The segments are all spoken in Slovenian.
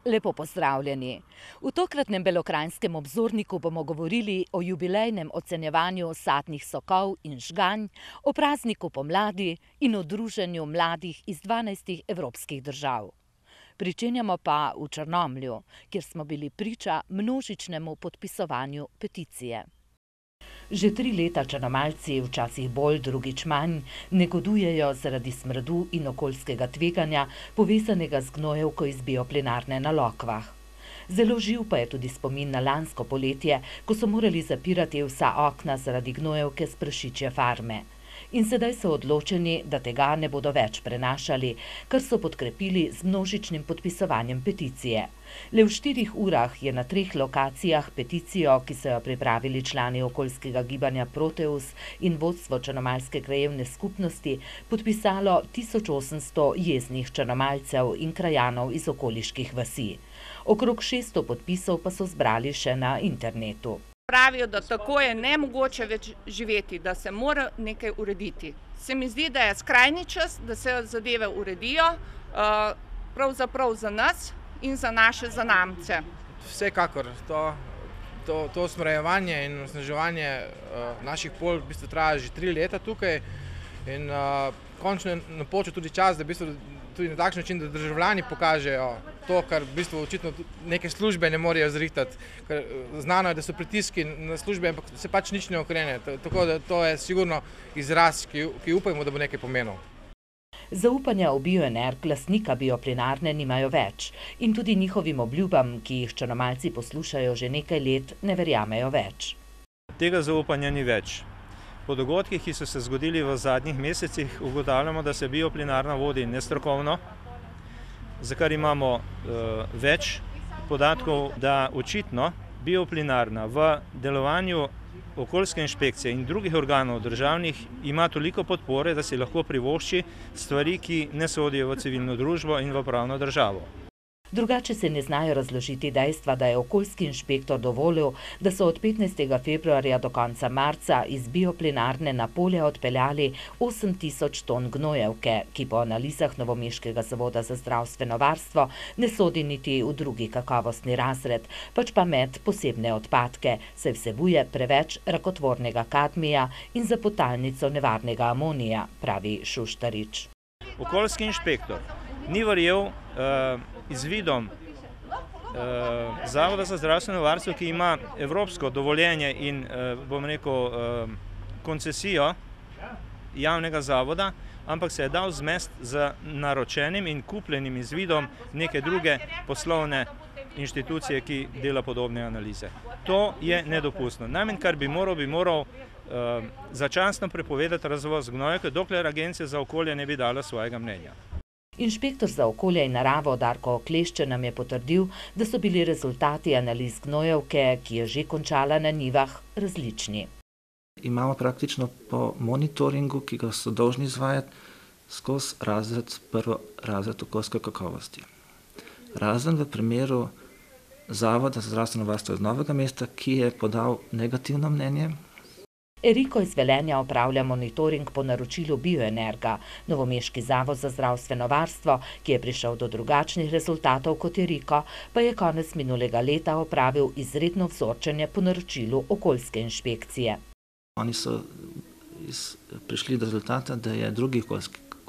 Lepo pozdravljeni. V tokratnem Belokranjskem obzorniku bomo govorili o jubilejnem ocenjevanju sadnih sokov in žganj, o prazniku pomladi in o druženju mladih iz 12 evropskih držav. Pričenjamo pa v Črnomlju, kjer smo bili priča množičnemu podpisovanju peticije. Že 3 leta Črnomaljci, včasih bolj, drugič manj, negodujejo zaradi smradu in okoljskega tveganja, povezanega z gnojevko iz bioplinarne na Lokvah. Zelo živ pa je tudi spomin na lansko poletje, ko so morali zapirati vsa okna zaradi gnojevke s prašičje farme. In sedaj so odločeni, da tega ne bodo več prenašali, kar so podkrepili z množičnim podpisovanjem peticije. Le v 4 urah je na 3 lokacijah peticijo, ki so jo pripravili člani okoljskega gibanja Proteus in vodstvo Črnomaljske krajevne skupnosti, podpisalo 1800 jeznih Črnomaljcev in krajanov iz okoliških vasi. Okrog 600 podpisov pa so zbrali še na internetu. Pravijo, da tako je nemogoče več živeti, da se mora nekaj urediti. Se mi zdi, da je skrajni čas, da se zadeve uredijo, pravzaprav za nas in za naše zanamce. Vsekakor, to usmerjevanje in osnaževanje naših polj v bistvu traja že 3 leta tukaj in končno je napočil tudi čas, da v bistvu tudi na takšen način, da državljani pokažejo to, kar v bistvu očitno neke službe ne morejo zrihtati. Ker znano je, da so pritiski na službe, ampak se pač nič ne okrene. Tako da to je sigurno izraz, ki upajmo, da bo nekaj pomenil. Zaupanja v Bioenerg lastnika bioplinarne nimajo več in tudi njihovim obljubam, ki jih Črnomaljci poslušajo že nekaj let, ne verjamejo več. Tega zaupanja ni več. Po dogodkih, ki so se zgodili v zadnjih mesecih, ugotavljamo, da se bioplinarna vodi nestrokovno, za kar imamo več podatkov, da očitno bioplinarna v delovanju okoljske inšpekcije in drugih organov državnih ima toliko podpore, da si lahko privošči stvari, ki ne sodijo v civilno družbo in v pravno državo. Drugače se ne znajo razložiti dejstva, da je okoljski inšpektor dovolil, da so od 15. februarja do konca marca iz bioplinarne na polje odpeljali 8000 ton gnojevke, ki po analizah Novomeškega zavoda za zdravstveno varstvo ne sodi niti v drugi kakovostni razred, pač pa med posebne odpadke, saj vsebuje preveč rakotvornega kadmija in za podtalnico nevarnega amonija, pravi Šuštarič. Okoljski inšpektor ni verjel izvidom Zavoda za zdravstveno varstvo, ki ima evropsko dovoljenje in koncesijo javnega zavoda, ampak se je dal zmest z naročenim in kupljenim izvidom neke druge poslovne inštitucije, ki dela podobne analize. To je nedopustno. Najmanj, kar bi moral začasno prepovedati razvoz gnojevke, dokler Agencija za okolje ne bi dala svojega mnenja. Inšpektor za okolje in naravo Darko Klešče nam je potrdil, da so bili rezultati analiz gnojevke, ki je že končala na njivah, različni. Imamo praktično po monitoringu, ki ga so dolžni izvajati, skozi prvi razred okoljske kakovosti. Razen v primeru Zavoda za zdravstveno varstvo iz Novega mesta, ki je podal negativno mnenje. Eriko iz Velenja opravlja monitoring po naročilu Bioenerga. Novomeški zavod za zdravstveno varstvo, ki je prišel do drugačnih rezultatov kot Eriko, pa je konec minulega leta opravil izredno vzorčenje po naročilu okoljske inšpekcije. Oni so prišli do rezultata, da je drugi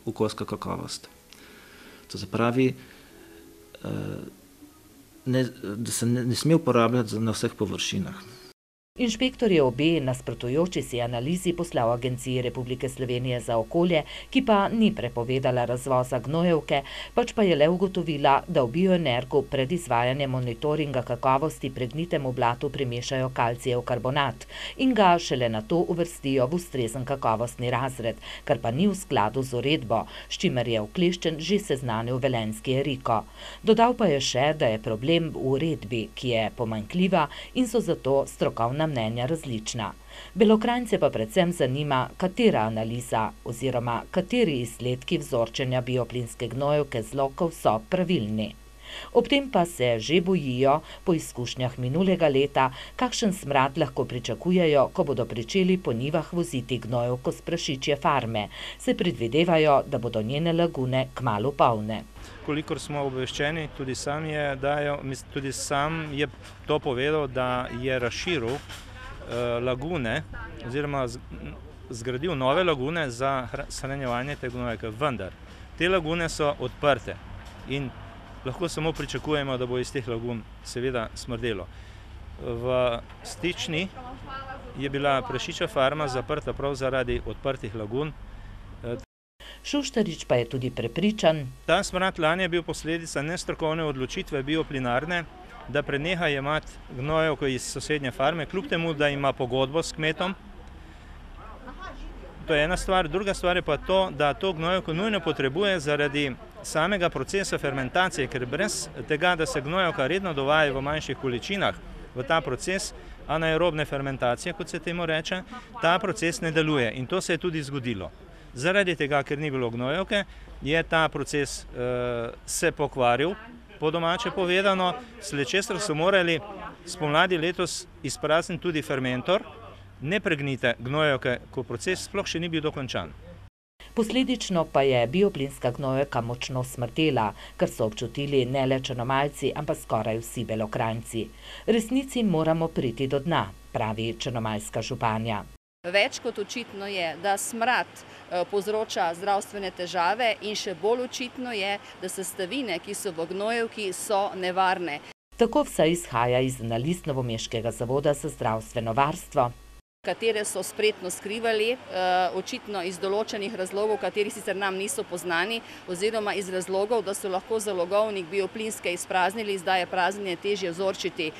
okoljska kakovost. To se pravi, da se ne sme uporabljati na vseh površinah. Inšpektor je obe nasprotujoči si analizi poslal Agenciji Republike Slovenije za okolje, ki pa ni prepovedala razvoza gnojevke, pač pa je le ugotovila, da v Bioenergu pred izvajanjem monitoringa kakovosti pregnitemu blatu primešajo kalcijev karbonat in ga šele nato uvrstijo v ustrezen kakovostni razred, kar pa ni v skladu z uredbo, s čimer je Kleščen že seznanil velenjski Eriko. Dodal pa je še, da je problem v uredbi, ki je pomanjkljiva in so zato strokovna mnenja različna. Belokranjce pa predvsem zanima, katera analiza oziroma kateri izsledki vzorčenja bioplinske gnojevke z Lokov so pravilni. Ob tem pa se že bojijo, po izkušnjah minulega leta, kakšen smrad lahko pričakujejo, ko bodo pričeli po njivah voziti gnojevko s prašičje farme. Se predvidevajo, da bodo njene lagune kmalu polne. Kolikor smo obveščeni, tudi sam je to povedal, da je razširil lagune oziroma zgradil nove lagune za shranjevanje te gnojevke, vendar te lagune so odprte in lahko samo pričakujemo, da bo iz teh lagun seveda smrdelo. V Stični je bila prašičja farma zaprta prav zaradi odprtih lagun. Šuštarič pa je tudi prepričan. Ta smrad lani je bil posledica nestrokovne odločitve bioplinarne, da preneha jemati gnojevko iz sosednje farme, kljub temu, da ima pogodbo s kmetom. To je ena stvar. Druga stvar je pa to, da to gnojevko nujno potrebuje zaradi samega procesa fermentacije, ker brez tega, da se gnojevka redno dovaja v manjših količinah v ta proces anaerobne fermentacije, kot se temu reče, ta proces ne deluje in to se je tudi zgodilo. Zaradi tega, ker ni bilo gnojevke, je ta proces se pokvaril, po domače povedano, sled česar so morali spomladi letos izprazniti tudi fermentor nepregnite gnojevke, ko proces sploh še ni bil dokončan. Posledično pa je bioplinska gnojevka močno smrdela, kar so občutili ne le Črnomaljci, ampak skoraj vsi Belokranjci. Resnici moramo priti do dna, pravi črnomaljska županja. Več kot očitno je, da smrad povzroča zdravstvene težave in še bolj očitno je, da sestavine, ki so v gnojevki, so nevarne. Tako vsaj izhaja iz analiz Novomeškega zavoda za zdravstveno varstvo, katere so spretno skrivali, očitno iz določenih razlogov, kateri sicer nam niso poznani, oziroma iz razlogov, da so lahko zalogovnik bioplinske izpraznili, zdaj je praznjenje težje vzorčiti.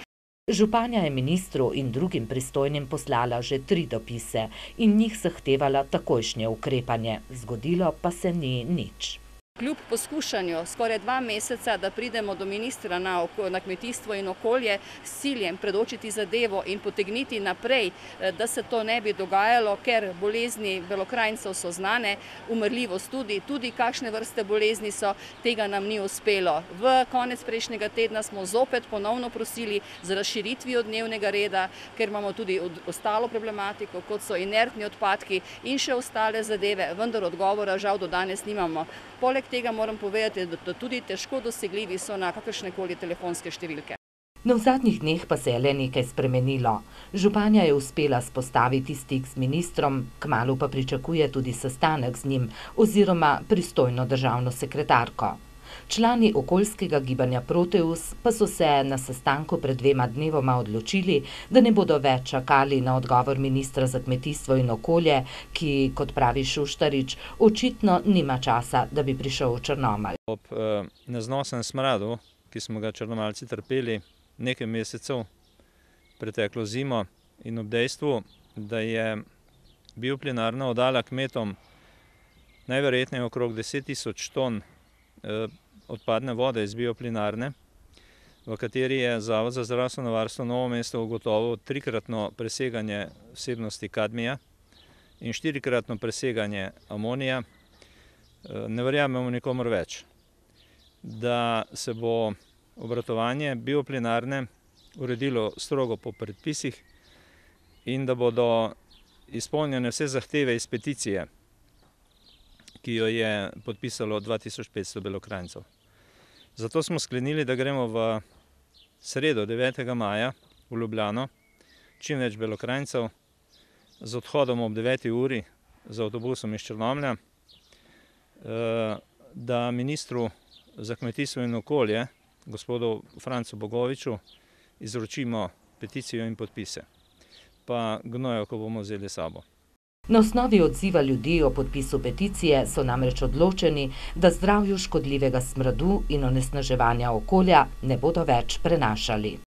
Županja je ministru in drugim pristojnim poslala že 3 dopise in njih zahtevala takojšnje ukrepanje. Zgodilo pa se ni nič. Kljub poskušanju skoraj 2 meseca, da pridemo do ministra na kmetijstvo in okolje s ciljem predočiti zadevo in potegniti naprej, da se to ne bi dogajalo, ker bolezni Belokranjcev so znane, umrljivost tudi kakšne vrste bolezni so, tega nam ni uspelo. V konec prejšnjega tedna smo zopet ponovno prosili za razširitvijo dnevnega reda, ker imamo tudi ostalo problematiko, kot so inertni odpadki in še ostale zadeve, vendar odgovora žal do danes nimamo. Poleg tega moram povedati, da tudi težko dosegljivi so na kakršnekoli telefonske številke. No, v zadnjih dneh pa se je le nekaj spremenilo. Županja je uspela vzpostaviti stik z ministrom, kmalu pa pričakuje tudi sestanek z njim oziroma pristojno državno sekretarko. Člani okoljskega gibanja Proteus pa so se na sestanku pred 2 dnevoma odločili, da ne bodo več čakali na odgovor ministra za kmetijstvo in okolje, ki, kot pravi Šuštarič, očitno nima časa, da bi prišel v Črnomelj. Ob neznosnem smradu, ki smo ga Črnomaljci trpeli nekaj mesecev preteklo zimo in ob dejstvu, da je bioplinarna oddala kmetom najverjetneje okrog 10 tisoč ton odpadne vode iz bioplinarne, v kateri je Zavod za zdravstveno varstvo Novo Mesto ugotovil 3-kratno preseganje vsebnosti kadmija in 4-kratno preseganje amonija, ne verjamemo nikomur več, da se bo obratovanje bioplinarne uredilo strogo po predpisih in da bodo izpolnjene vse zahteve iz peticije, ki jo je podpisalo 2500 Belokranjcev. Zato smo sklenili, da gremo v sredo 9. maja v Ljubljano, čim več Belokranjcev, z odhodom ob 9. uri z avtobusom iz Črnomlja, da ministru za kmetijstvo in okolje, gospodu Francu Bogoviču, izročimo peticijo in podpise. Pa gnojevko bomo vzeli s sabo. Na osnovi odziva ljudi o podpisu peticije so namreč odločeni, da zdravju škodljivega smradu in onesnaževanja okolja ne bodo več prenašali.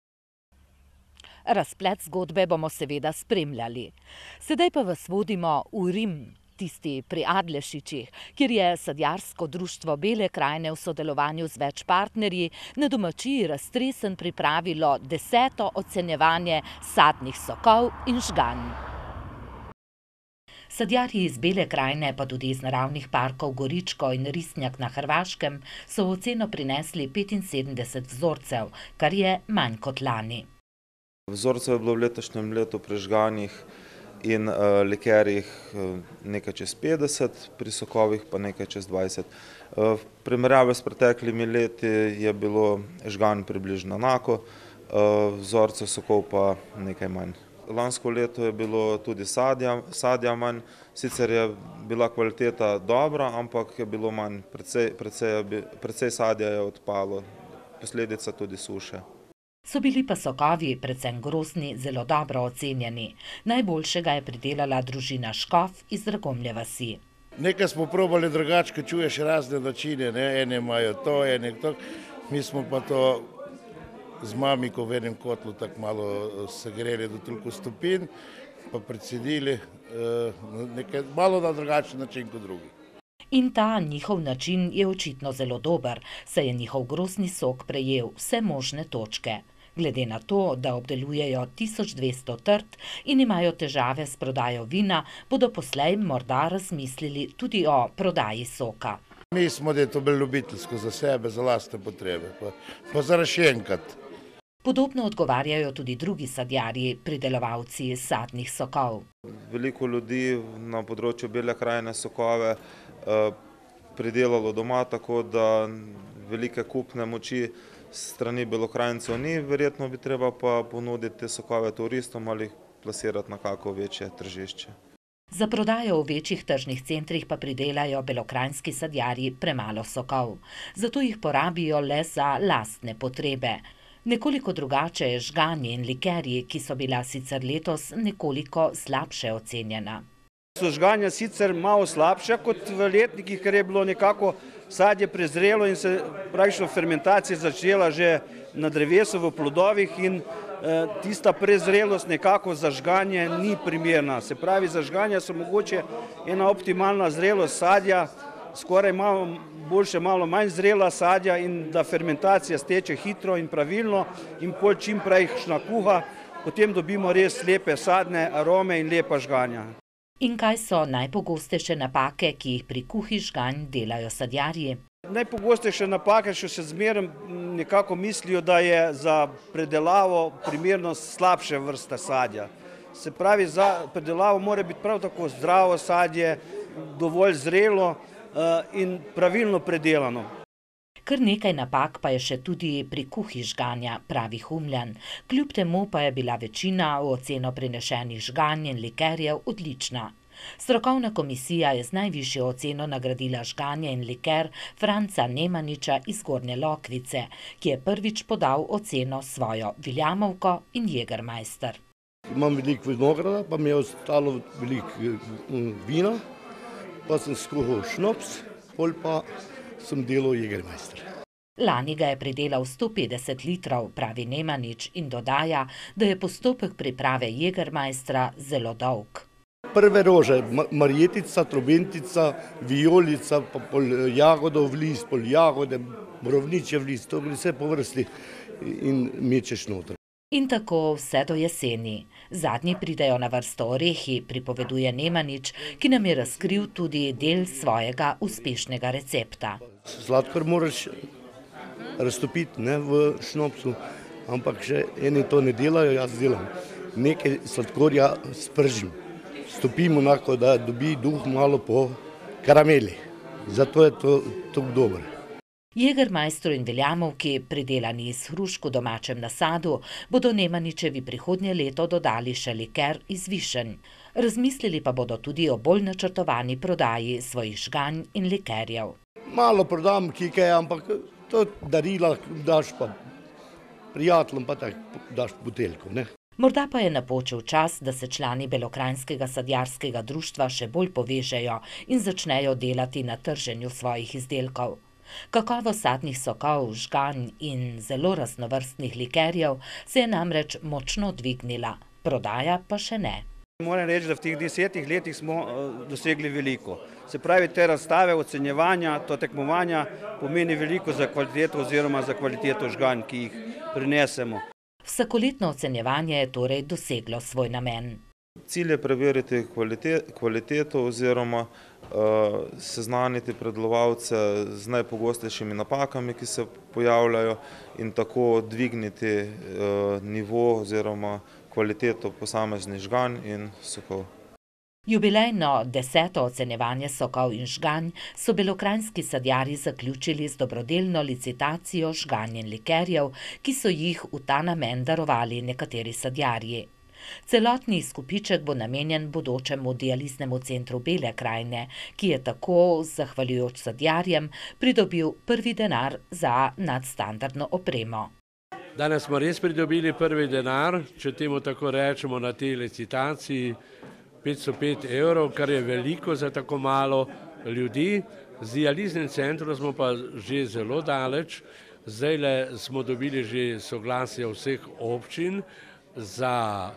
Razplet zgodbe bomo seveda spremljali. Sedaj pa vas vodimo v Rim, tisti pri Adlešičih, kjer je sadjarsko društvo Bele krajine v sodelovanju z več partnerji na domačiji Raztresen pripravilo 10. ocenjevanje sadnih sokov in žganj. Sadjarji iz Bele krajine, pa tudi iz naravnih parkov Goričko in Risnjak na Hrvaškem, so v oceno prinesli 75 vzorcev, kar je manj kot lani. Vzorcev je bilo v letošnjem letu pri žganjih in likerjih nekaj čez 50, pri sokovih pa nekaj čez 20. V primerjavi s preteklimi leti je bilo žganj približno enako, vzorcev sokov pa nekaj manj. Lansko leto je bilo tudi sadja manj, sicer je bila kvaliteta dobra, ampak je bilo manj, precej sadja je odpalo, posledica tudi suše. So bili pa sokovi, predvsem grozdni, zelo dobro ocenjeni. Najboljšega je pridelala družina Škof iz Dragomlje vasi. Nekaj smo probali drugače, ko čuješ razne načine, ene imajo to, ene to. Mi smo pa to z mamiko v enem kotlu tako malo segreli do toliko stopinj, pa precedili nekaj malo na drugačen način kot drugi. In ta njihov način je očitno zelo dober, saj je njihov grozdni sok prejel vse možne točke. Glede na to, da obdelujejo 1200 trt in imajo težave s prodajo vina, bodo poslej morda razmislili tudi o prodaji soka. Mislimo, da je to bolj ljubiteljsko za sebe, za lastne potrebe, pa za rašenkat. Podobno odgovarjajo tudi drugi sadjarji, pridelovalci sadnih sokov. Veliko ljudi na področju Bele krajine sokove pridelalo doma, tako da velike kupne moči strani Belokranjcev ni, verjetno bi treba pa ponuditi te sokove turistom ali jih plasirati na kako večje tržišče. Za prodajo v večjih tržnih centrih pa pridelajo belokranjski sadjarji premalo sokov. Zato jih porabijo le za lastne potrebe. Nekoliko drugače je žganje in likerji, ki so bila sicer letos nekoliko slabše ocenjena. So žganja sicer malo slabše kot v letnikih, ker je bilo nekako sadje prezrelo in se praktično fermentacija začela že na drevesu v plodovih in tista prezrelost nekako za žganje ni primerna. Se pravi, za žganja so mogoče ena optimalna zrelost sadja, skoraj malo boljše, malo manj zrela sadja in da fermentacija steče hitro in pravilno in pol čim prej nakuha, potem dobimo res lepe sadne arome in lepa žganja. In kaj so najpogostejše napake, ki jih pri kuhi žganj delajo sadjarji? Najpogostejše napake še se zmeraj nekako mislijo, da je za predelavo primerno slabše vrste sadja. Se pravi, za predelavo mora biti prav tako zdravo sadje, dovolj zrelo in pravilno predelano. Kar nekaj napak pa je še tudi pri kuhi žganja, pravi Humljan. Kljub temu pa je bila večina v oceno prinešenih žganj in likerjev odlična. Strokovna komisija je z najvišjo oceno nagradila žganje in liker Franca Nemaniča iz Gornje Lokvice, ki je prvič podal oceno svojo Viljamovko in Jägermeister. Imam veliko vinograda, pa mi je ostalo veliko vina, pa sem skuhal šnops, pol pa sem delal Jägermeister. Lani ga je pridelal 150 litrov, pravi Nemanič in dodaja, da je postopek priprave Jägermeistra zelo dolg. Prve rože, marjetica, trobentica, vijolica, pa pol jagodov list, pol jagode, borovničev list, to gre vse po vrsti in mečeš noter. In tako vse do jeseni. Zadnji pridejo na vrsto orehi, pripoveduje Nemanič, ki nam je razkril tudi del svojega uspešnega recepta. Sladkor moraš raztopiti v šnopsu, ampak še eni to ne delajo, jaz delam. Nekaj sladkorja spržim. Stopim onako, da dobi duh malo po karameli. Zato je to tako dobro. Jägermeistru in Viljamovki, pridelani iz hrušk v domačem nasadu, bodo Nemaničevi prihodnje leto dodali še liker iz višenj. Razmislili pa bodo tudi o bolj načrtovani prodaji svojih žganj in likerjev. Malo prodam kike, ampak to darila daš pa prijateljem, pa tako daš buteljko, ne? Morda pa je napočil čas, da se člani Belokranjskega sadjarskega društva še bolj povežejo in začnejo delati na trženju svojih izdelkov. Kakovost sadnih sokov, žganj in zelo raznovrstnih likerjev se je namreč močno dvignila, prodaja pa še ne. Moram reči, da v teh 10 letih smo dosegli veliko. Se pravi, te razstave, ocenjevanja, to tekmovanja pomeni veliko za kvaliteto oziroma za kvaliteto žganj, ki jih prinesemo. Vsakoletno ocenjevanje je torej doseglo svoj namen. Cilj je preveriti kvaliteto oziroma seznaniti predelovalce z najpogostejšimi napakami, ki se pojavljajo, in tako dvigniti nivo oziroma kvaliteto posameznih žganj in sokov. Jubilejno 10. ocenjevanje sokov in žganj so belokranjski sadjarji zaključili z dobrodelno licitacijo žganj in likerjev, ki so jih v ta namen darovali nekateri sadjarji. Celotni izkupiček bo namenjen bodočemu dializnemu centru Bele krajine, ki je tako, zahvaljujoč sadjarjem, pridobil prvi denar za nadstandardno opremo. Danes smo res pridobili prvi denar, če temu tako rečemo, na tej licitaciji 505 €, kar je veliko za tako malo ljudi. Z dializnim centrom smo pa že zelo daleč. Zdajle smo dobili že soglasje vseh občin za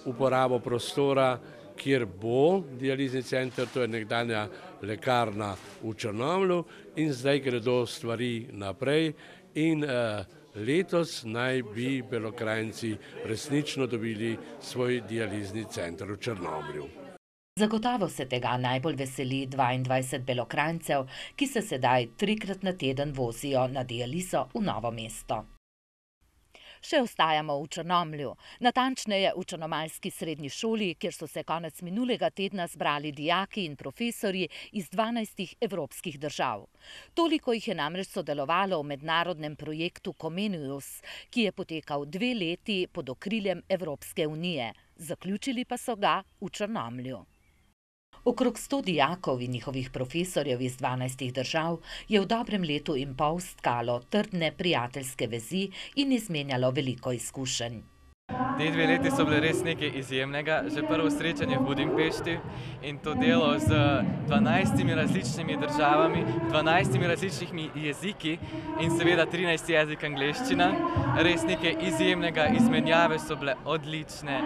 uporabo prostora, kjer bo dializni center, to je nekdanja lekarna v Črnomlju, in zdaj gredo stvari naprej in letos naj bi Belokranjci resnično dobili svoj dializni center v Črnomlju. Zagotovo se tega najbolj veseli 22 Belokranjcev, ki se sedaj 3-krat na teden vozijo na dializo v Novo mesto. Še ostajamo v Črnomlju, natančneje v črnomaljski srednji šoli, kjer so se konec minulega tedna zbrali dijaki in profesorji iz 12 evropskih držav. Toliko jih je namreč sodelovalo v mednarodnem projektu Comenius, ki je potekal 2 leti pod okriljem Evropske unije. Zaključili pa so ga v Črnomlju. Okrog 100 dijakov in njihovih profesorjev iz 12 držav je v dobrem letu in pol stkalo trdne prijateljske vezi in izmenjalo veliko izkušenj. Te 2 leti so bile res nekaj izjemnega. Že prvo srečanje v Budimpešti in to delo z 12 različnimi državami, 12 različnimi jeziki in seveda 13 jezik angleščina. Res nekaj izjemnega, izmenjave so bile odlične.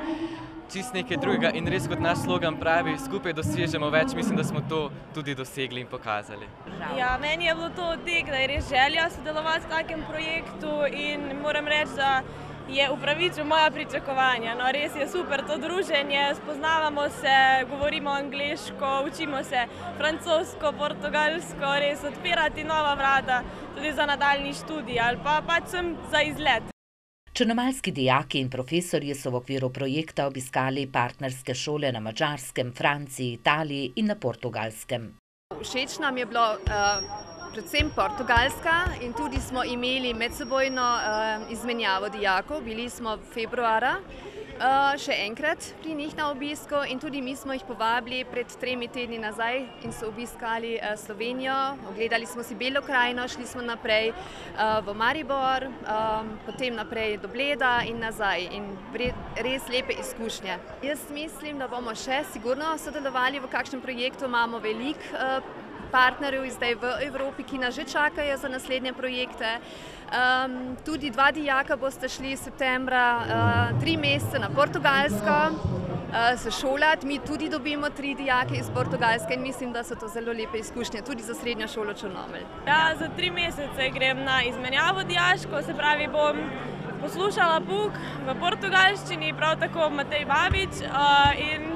Čist nekaj drugega in res, kot naš slogan pravi, skupaj dosežemo več, mislim, da smo to tudi dosegli in pokazali. Ja, meni je bilo to oddih, da je res želja sodelovati v takem projektu in moram reči, da je upravičil moja pričakovanja. No, res je super to druženje, spoznavamo se, govorimo angleško, učimo se francosko, portugalsko, res odpirati nova vrata tudi za nadaljnji študij ali pa pač sem za izlet. Črnomaljski dijaki in profesorji so v okviru projekta obiskali partnerske šole na Madžarskem, Franciji, Italiji in na Portugalskem. Všeč nam je bilo predvsem Portugalska in tudi smo imeli medsebojno izmenjavo dijakov. Bili smo februara še enkrat pri njih na obisku in tudi mi smo jih povabili pred 3 tedni nazaj in so obiskali Slovenijo. Ogledali smo si Belo krajino, šli smo naprej v Maribor, potem naprej do Bleda in nazaj in res lepe izkušnje. Jaz mislim, da bomo še sigurno sodelovali v kakšnem projektu, imamo veliko partnerjev zdaj v Evropi, ki nas že čakajo za naslednje projekte. Tudi 2 dijaka boste šli septembra 3 mesece na Portugalsko se šolati. Mi tudi dobimo 3 dijake iz Portugalske in mislim, da so to zelo lepe izkušnje tudi za srednjo šolo Črnomelj. Ja, za 3 mesece grem na izmenjavo dijaško, se pravi bom poslušala pouk v portugalščini, prav tako Matej Babič in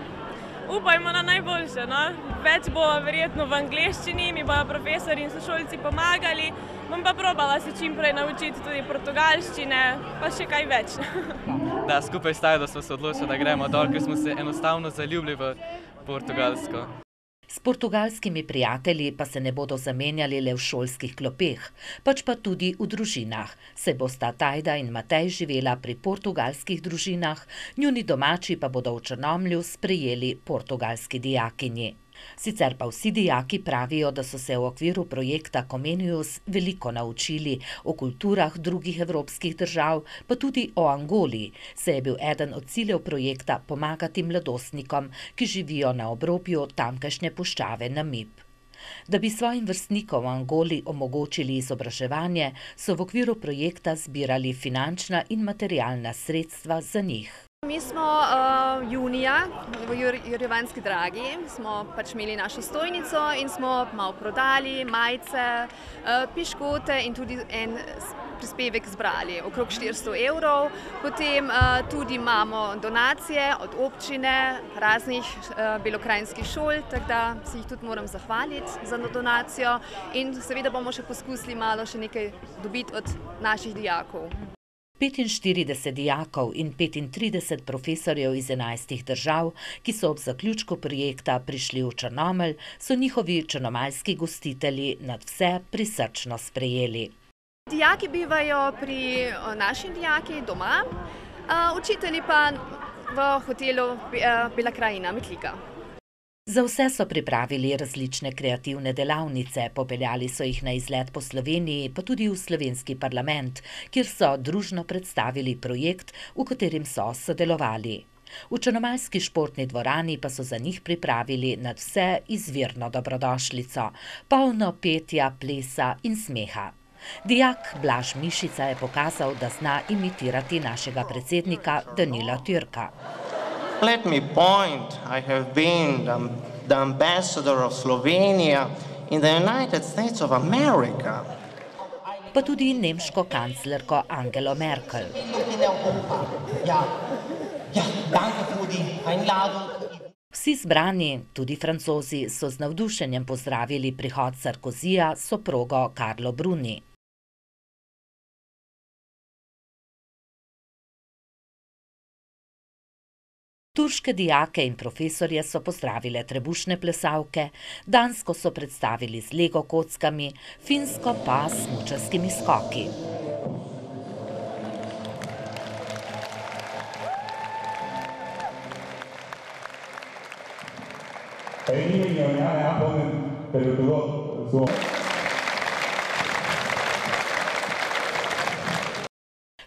upajmo na najboljše, no? Več bo verjetno v angleščini, mi bojo profesori in sošolci pomagali, bom pa probala se čim prej naučiti tudi portugalščine, pa še kaj več. Da, skupaj s Tajdo smo se odločili, da gremo dol, ker smo se enostavno zaljubili v Portugalsko. S portugalskimi prijatelji pa se ne bodo zamenjali le v šolskih klopeh, pač pa tudi v družinah, saj bosta Tajda in Matej živela pri portugalskih družinah, njuni domači pa bodo v Črnomlju sprejeli portugalski dijakinji. Sicer pa vsi dijaki pravijo, da so se v okviru projekta Comenius veliko naučili o kulturah drugih evropskih držav, pa tudi o Angoli, saj je bil eden od ciljev projekta pomagati mladostnikom, ki živijo na obrobju tamkajšnje puščave Namib. Da bi svojim vrstnikom v Angoli omogočili izobraževanje, so v okviru projekta zbirali finančna in materialna sredstva za njih. Mi smo junija v Jurjevanski Dragi, smo pač imeli našo stojnico in smo malo prodali majice, piškote in tudi en prispevek zbrali, okrog 400 evrov. Potem tudi imamo donacije od občine, raznih belokranjskih šol, tako da se jih tudi moram zahvaliti za donacijo in seveda bomo še poskusili malo še nekaj dobiti od naših dijakov. 45 dijakov in 35 profesorjev iz 11 držav, ki so ob zaključku projekta prišli v Črnomelj, so njihovi črnomaljski gostitelji nadvse prisrčno sprejeli. Dijaki bivajo pri naših dijaki doma, učitelji pa v hotelu Bela krajina Metlika. Za vse so pripravili različne kreativne delavnice, popeljali so jih na izlet po Sloveniji, pa tudi v slovenski parlament, kjer so družno predstavili projekt, v katerem so sodelovali. V črnomaljski športni dvorani pa so za njih pripravili nadvse izvirno dobrodošlico, polno petja, plesa in smeha. Dijak Blaž Mišica je pokazal, da zna imitirati našega predsednika Danila Türka. Let me point, I have been the ambassador of Slovenia in the United States of America. Pa tudi nemško kanclerko Angelo Merkel. Vsi zbrani, tudi Francozi, so z navdušenjem pozdravili prihod Sarkozija s soprogo Carlo Bruni. Turške dijake in profesorje so pozdravile trebušne plesavke, dansko so predstavili z lego kockami, finsko pa s smučarskimi skoki.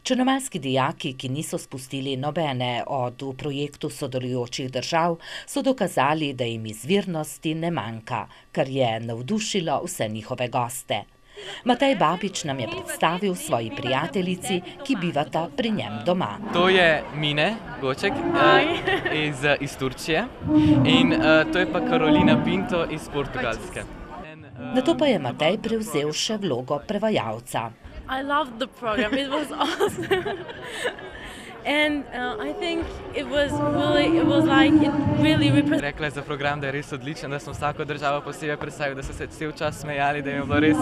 Črnomaljski dijaki, ki niso spustili nobene od v projektu sodelujočih držav, so dokazali, da jim izvirnosti ne manjka, kar je navdušilo vse njihove goste. Matej Babič nam je predstavil svoji prijateljici, ki bivata pri njem doma. To je Mine Goček iz Turčije in to je pa Karolina Pinto iz Portugalske. Nato pa je Matej prevzel še vlogo prevajalca. I loved the program. It was awesome. And I think it really represented. Rekla je za program, da je res odličen, da smo vsako državo posebej predstavili, da so se cel čas smejali, da je bilo res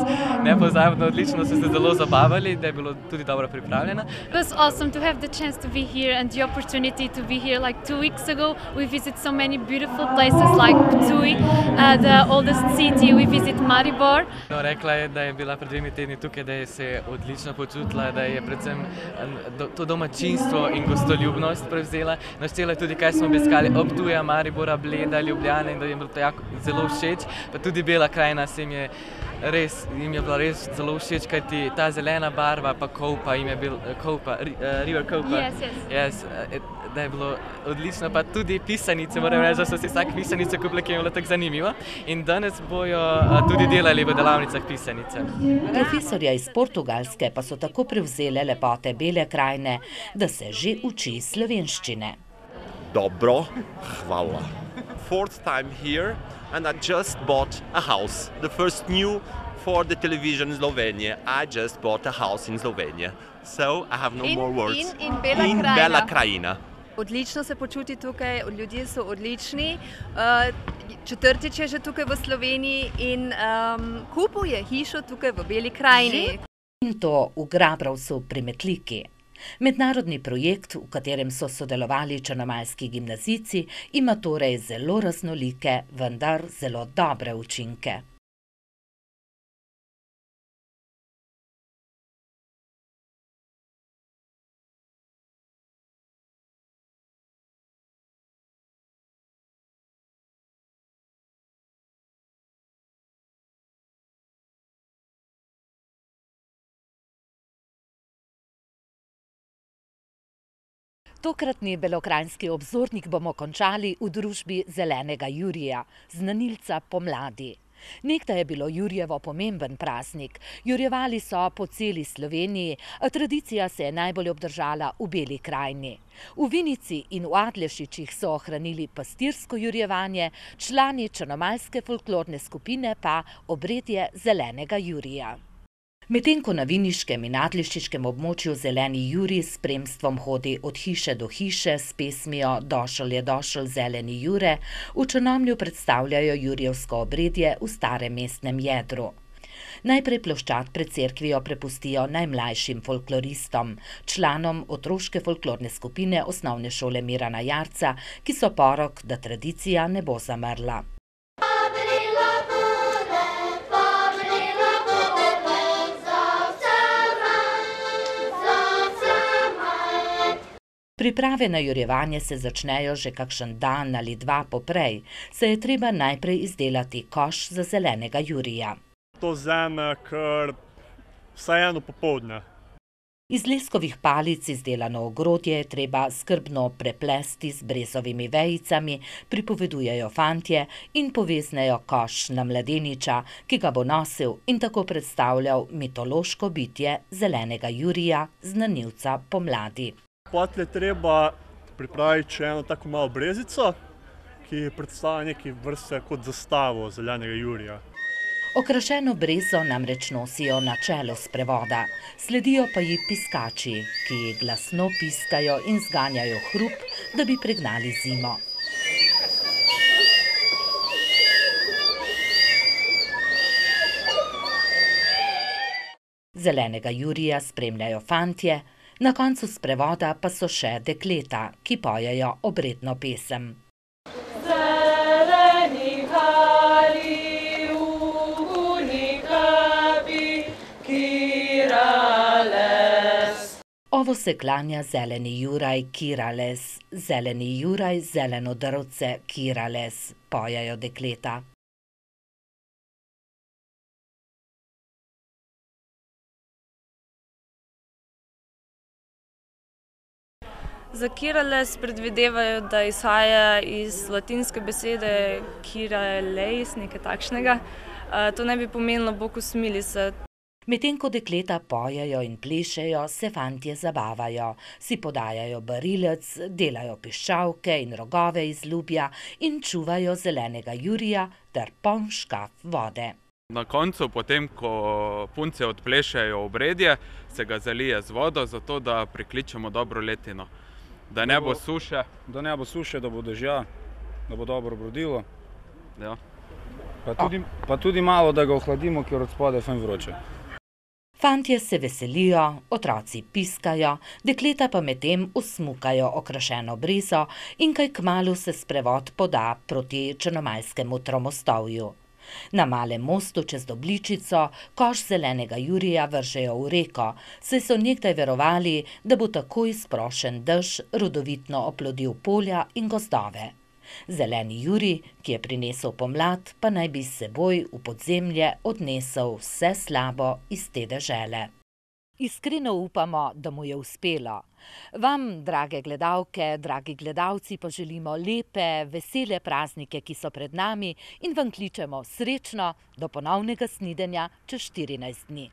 nepozabno odlično, so se zelo zabavali, da je bilo tudi dobro pripravljeno. It was awesome to have the chance to be here and the opportunity to be here. Like 2 weeks ago, we visit so many beautiful places like Ptuj, the oldest city, we visit Maribor. No, rekla je, da je bila pred 2 tedni tukaj, da je se odlično počutila, da je predvsem to domačinstvo in gostoljubnost prevzela. Naštela je tudi, kaj smo obiskali ob Ptuja, Maribora, Bleda, Ljubljane in da jim je bilo zelo všeč. Pa tudi Bela krajina jim je bila res zelo všeč, kajti ta zelena barva pa Kolpa jim je bil, River Kolpa. Da je bilo odlično, pa tudi pisanice, moram reči, da so si vsak pisanice kupili, ki je bilo tako zanimivo. In danes bojo tudi delali v delavnicah pisanice. Profesorja iz Portugalske pa so tako prevzele lepote Bele krajine, da se že uči slovenščine. Dobro, hvala. 4th time here and I just bought a house. The first new for the television in Slovenia. I just bought a house in Slovenia. So I have no more words. In Bela krajina. Odlično se počuti tukaj, ljudje so odlični. Četrtič je že tukaj v Sloveniji in kupuje hišo tukaj v Beli krajini. In to v Grabrovcu pri Metliki. Mednarodni projekt, v katerem so sodelovali črnomaljski gimnazijci, ima torej zelo raznolike, vendar zelo dobre učinke. Tokratni belokranjski obzornik bomo končali v družbi zelenega jurija, znanilca pomladi. Nekdaj je bilo jurjevo pomemben praznik. Jurjevali so po celi Sloveniji, a tradicija se je najbolj obdržala v Beli krajini. V Vinici in v Adlešičih so ohranili pastirsko jurjevanje, člani črnomaljske folklorne skupine pa obredje zelenega jurija. Medtem ko na viniškem in nadliščiškem območju zeleni Jurij s spremstvom hodi od hiše do hiše s pesmijo Došel je došel zeleni Jure, v Črnomlju predstavljajo jurjevsko obredje v starem mestnem jedru. Najprej ploščad pred cerkvijo prepustijo najmlajšim folkloristom, članom otroške folklorne skupine osnovne šole Mirana Jarca, ki so porok, da tradicija ne bo zamrla. Priprave na jurjevanje se začnejo že kakšen dan ali dva poprej, saj je treba najprej izdelati koš za zelenega Jurija. To vzame kar vsaj eno popoldne. Iz leskovih palic izdelano ogrodje je treba skrbno preplesti z brezovimi vejicami, pripovedujejo fantje in poveznejo koš na mladeniča, ki ga bo nosil in tako predstavljal mitološko bitje zelenega Jurija, znanilca pomladi. Potlej je treba pripraviti še eno tako malo brezico, ki predstavlja neke vrste kot zastavo zelenega Jurija. Okrašeno brezo namreč nosijo na čelu sprevoda, sledijo pa ji piskači, ki glasno piskajo in zganjajo hrup, da bi pregnali zimo. Zelenega Jurija spremljajo fantje, na koncu sprevoda pa so še dekleta, ki pojejo obredno pesem. Zeleni hari, uguni kapi, kirales. Ovo se klanja zeleni Juraj Kirales, zeleni Juraj zelenodrvce Kirales, pojejo dekleta. Za Kirales predvidevajo, da izhaja iz latinske besede kiraleis, nekaj takšnega. To naj bi pomenilo Bog usmili se. Medtem ko dekleta pojejo in plešejo, se fantje zabavajo, si podajajo barilec, delajo piščalke in rogove iz lubja in čuvajo zelenega Jurija ter poln škaf vode. Na koncu, potem ko punce odplešejo obredje, se ga zalije z vodo, zato da prikličemo dobro letino. Da ne bo suše. Da ne bo suše, da bo dežja, da bo dobro brodilo. Ja. Pa tudi malo, da ga ohladimo, ker od spodaj fajn vroče. Fantje se veselijo, otroci piskajo, dekleta pa medtem usmukajo okrašeno brezo in kaj kmalu se sprevod poda proti črnomaljskemu Tromostovju. Na malem mostu čez Dobličico koš zelenega Jurija vržejo v reko, saj so nekdaj verovali, da bo takoj sprošen dež rodovitno oplodil polja in gozdove. Zeleni Jurij, ki je prinesel pomlad, pa naj bi s seboj v podzemlje odnesel vse slabo iz te dežele. Iskreno upamo, da mu je uspelo. Vam, drage gledalke, dragi gledalci, pa želimo lepe, vesele praznike, ki so pred nami in vam kličemo srečno do ponovnega snidenja čez 14 dni.